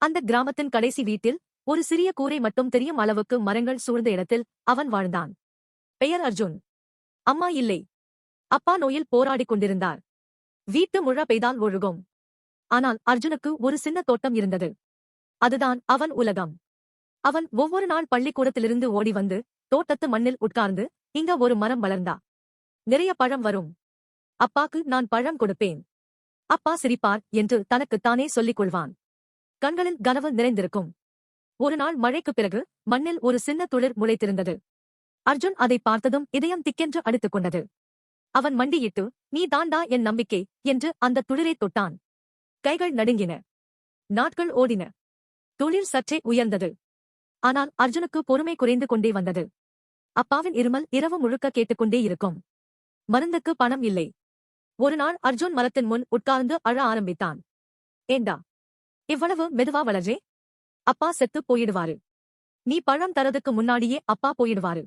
அந்த கிராமத்தின் கடைசி வீட்டில் ஒரு சிறிய கூரை மட்டும் தெரியும் அளவுக்கு மரங்கள் சூழ்ந்த இடத்தில் அவன் வாழ்ந்தான். பெயர் அர்ஜுன். அம்மா இல்லை. அப்பா நோயில் போராடிக் கொண்டிருந்தார். வீட்டு முழ பெய்தால் ஒழுகும். ஆனால் அர்ஜுனுக்கு ஒரு சின்ன தோட்டம் இருந்தது. அதுதான் அவன் உலகம். அவன் ஒவ்வொரு நாள் பள்ளிக்கூடத்திலிருந்து ஓடி வந்து தோட்டத்து மண்ணில் உட்கார்ந்து, இங்க ஒரு மரம் வளர்ந்தா நிறைய பழம் வரும். அப்பாக்கு நான் பழம் கொடுப்பேன். அப்பா சிரிப்பார் என்று தனக்குத்தானே சொல்லிக் கொள்வான். கண்களில் கனவு நிறைந்திருக்கும். ஒரு நாள் மழைக்குப் பிறகு மண்ணில் ஒரு சின்ன துளிர் முளைத்திருந்தது. அர்ஜுன் அதை பார்த்ததும் இதயம் திக்கென்று அடித்துக் கொண்டது. அவன் மண்டியிட்டு, நீ தாண்டா என் நம்பிக்கை என்று அந்த துளிரை தொட்டான். கைகள் நடுங்கின. நாட்கள் ஓடின. துளிர் சற்றே உயர்ந்தது. ஆனால் அர்ஜுனுக்கு பொறுமை குறைந்து கொண்டே வந்தது. அப்பாவின் இருமல் இரவு முழுக்க கேட்டுக்கொண்டே இருக்கும். மருந்துக்கு பணம் இல்லை. ஒரு நாள் அர்ஜுன் மரத்தின் முன் உட்கார்ந்து அழ ஆரம்பித்தான். ஏண்டா இவ்வளவு மெதுவா வளர்றே? அப்பா செத்துப் போயிடுவாரு. நீ பழம் தரதுக்கு முன்னாடியே அப்பா போயிடுவாரு.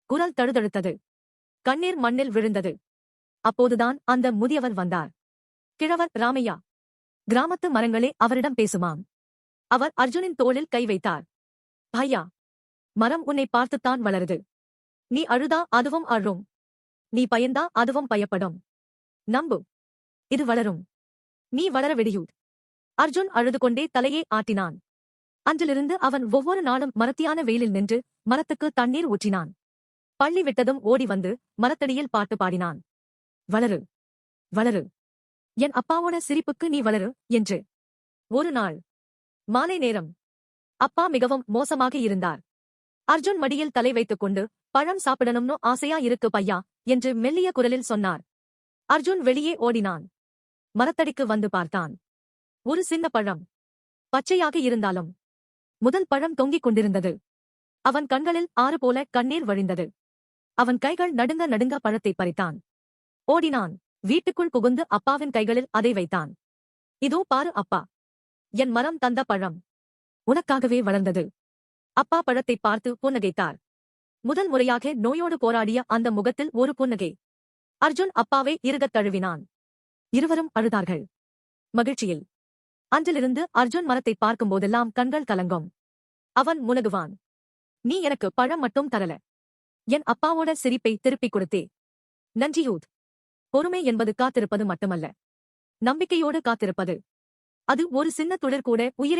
குரல் தழுதழுத்தது. கண்ணீர் மண்ணில் விழுந்தது. அப்போதுதான் அந்த முதியவர் வந்தார். கிழவர் ராமையா. கிராமத்து மரங்களே அவரிடம் பேசுமாம். அவர் அர்ஜுனின் தோளில் கை வைத்தார். பையா, மரம் உன்னை பார்த்துத்தான் வளருது. நீ அழுதா அதுவும் அழும். நீ பயந்தா அதுவும் பயப்படும். நம்பு, இது வளரும். நீ வளர விடியூ. அர்ஜுன் அழுது கொண்டே தலையை ஆட்டினான். அன்றிலிருந்து அவன் ஒவ்வொரு நாளும் மரத்தியான வெயிலில் நின்று மரத்துக்கு தண்ணீர் ஊற்றினான். பள்ளி விட்டதும் ஓடி வந்து மரத்தடியில் பாட்டு பாடினான். வளரு, வளரு, என் அப்பாவோட சிரிப்புக்கு நீ வளரு என்று. ஒரு நாள் மாலை நேரம். அப்பா மிகவும் மோசமாக இருந்தார். அர்ஜுன் மடியில் தலை வைத்துக் கொண்டு, பழம் சாப்பிடணும்னு ஆசையா இருக்கு பையா என்று மெல்லிய குரலில் சொன்னார். அர்ஜுன் வெளியே ஓடினான். மரத்தடிக்கு வந்து பார்த்தான். ஒரு சின்ன பழம். பச்சையாக இருந்தாலும் முதல் பழம் தொங்கிக் கொண்டிருந்தது. அவன் கண்களில் ஆறு போல கண்ணீர் வழிந்தது. அவன் கைகள் நடுங்க நடுங்க பழத்தை பறித்தான். ஓடினான். வீட்டுக்குள் புகுந்து அப்பாவின் கைகளில் அதை வைத்தான். இதோ பாரு அப்பா, என் மரம் தந்த பழம் உனக்காகவே வளர்ந்தது. அப்பா பழத்தை பார்த்து புன்னகைத்தார். முதல் முறையாக நோயோடு போராடிய அந்த முகத்தில் ஒரு புன்னகை. அர்ஜுன் அப்பாவை இறுகத் தழுவினான். இருவரும் அழுதார்கள். மகிழ்ச்சியில். அன்றிலிருந்து அர்ஜுன் மரத்தை பார்க்கும்போதெல்லாம் கண்கள் கலங்கும். அவன் முனகுவான். நீ எனக்கு பழம் மட்டும் தரல, என் அப்பாவோட சிரிப்பை திருப்பிக் கொடுத்தே. நன்றியூத். பொறுமை என்பது காத்திருப்பது மட்டுமல்ல, நம்பிக்கையோடு காத்திருப்பது. அது ஒரு சின்ன துளிர் கூட உயிரை